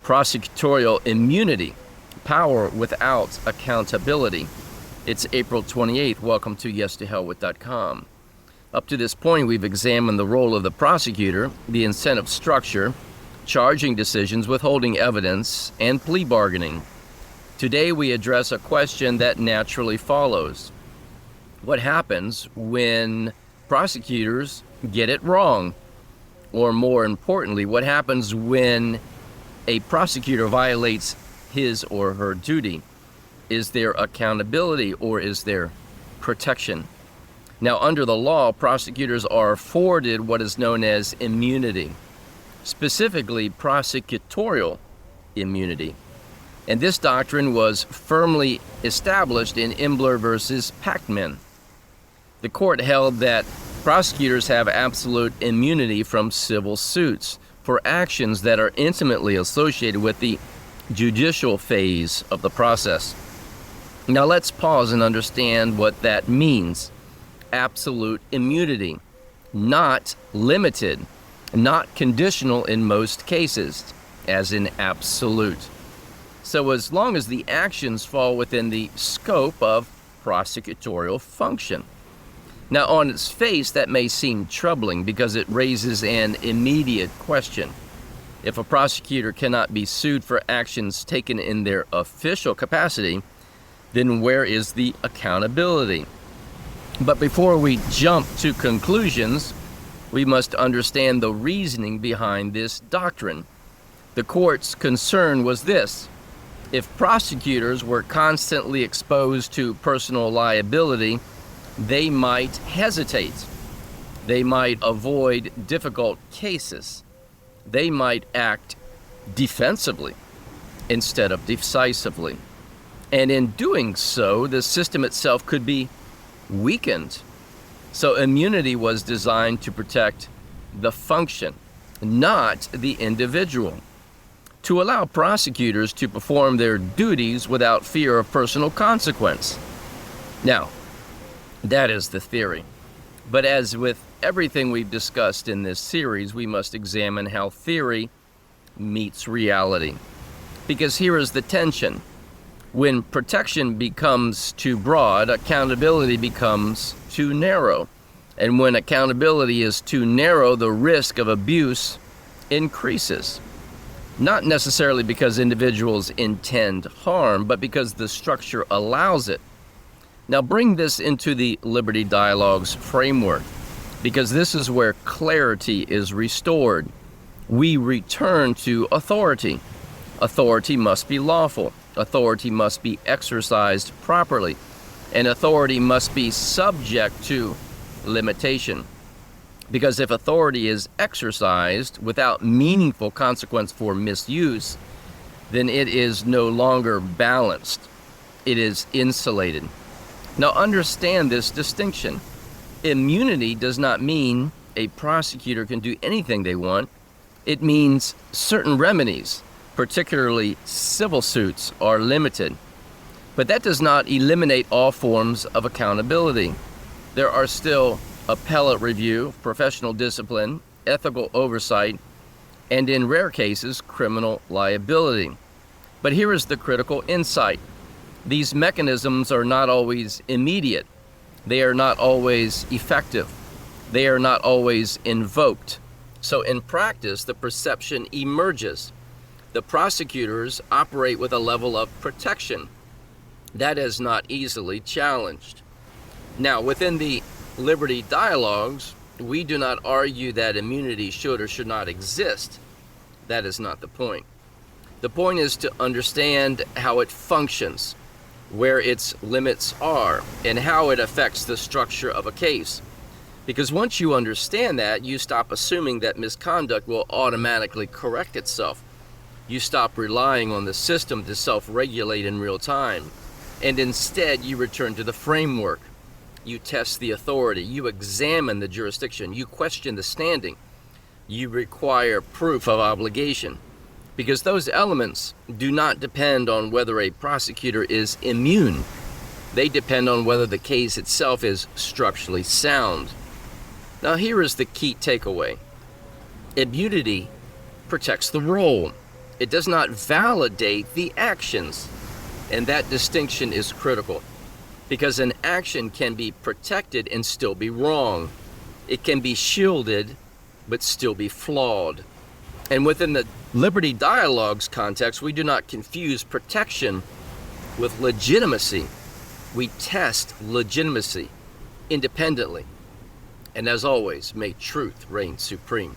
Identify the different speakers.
Speaker 1: Prosecutorial immunity, power without accountability. It's April 28th. Welcome to YesToHellWith.com. Up to this point, we've examined the role of the prosecutor, the incentive structure, charging decisions, withholding evidence, and plea bargaining. Today, we address a question that naturally follows. What happens when prosecutors get it wrong? Or more importantly, what happens when a prosecutor violates his or her duty? Is there accountability or is there protection? Now, under the law, prosecutors are afforded what is known as immunity, specifically prosecutorial immunity. And this doctrine was firmly established in Imbler versus Pachtman. The court held that prosecutors have absolute immunity from civil suits for actions that are intimately associated with the judicial phase of the process. Now let's pause and understand what that means. Absolute immunity, not limited, not conditional in most cases, as in absolute. So as long as the actions fall within the scope of prosecutorial function. Now, on its face, that may seem troubling because it raises an immediate question. If a prosecutor cannot be sued for actions taken in their official capacity, then where is the accountability? But before we jump to conclusions, we must understand the reasoning behind this doctrine. The court's concern was this: if prosecutors were constantly exposed to personal liability, they might hesitate. They might avoid difficult cases. They might act defensively instead of decisively. And in doing so, the system itself could be weakened. So immunity was designed to protect the function, not the individual, to allow prosecutors to perform their duties without fear of personal consequence. Now, that is the theory. But as with everything we've discussed in this series, we must examine how theory meets reality. Because here is the tension. When protection becomes too broad, accountability becomes too narrow. And when accountability is too narrow, the risk of abuse increases. Not necessarily because individuals intend harm, but because the structure allows it. Now bring this into the Liberty Dialogue's framework, because this is where clarity is restored. We return to authority. Authority must be lawful. Authority must be exercised properly. And authority must be subject to limitation. Because if authority is exercised without meaningful consequence for misuse, then it is no longer balanced. It is insulated. Now understand this distinction. Immunity does not mean a prosecutor can do anything they want. It means certain remedies, particularly civil suits, are limited. But that does not eliminate all forms of accountability. There are still appellate review, professional discipline, ethical oversight, and in rare cases, criminal liability. But here is the critical insight. These mechanisms are not always immediate. They are not always effective. They are not always invoked. So in practice, the perception emerges. The prosecutors operate with a level of protection that is not easily challenged. Now, within the Liberty Dialogues, we do not argue that immunity should or should not exist. That is not the point. The point is to understand how it functions, where its limits are, and how it affects the structure of a case. Because once you understand that, you stop assuming that misconduct will automatically correct itself. You stop relying on the system to self-regulate in real time, and instead you return to the framework. You test the authority, you examine the jurisdiction, you question the standing, you require proof of obligation. Because those elements do not depend on whether a prosecutor is immune. They depend on whether the case itself is structurally sound. Now here is the key takeaway. Immunity protects the role. It does not validate the actions. And that distinction is critical, because an action can be protected and still be wrong. It can be shielded but still be flawed. And within the Liberty Dialogues context, we do not confuse protection with legitimacy. We test legitimacy independently. And as always, may truth reign supreme.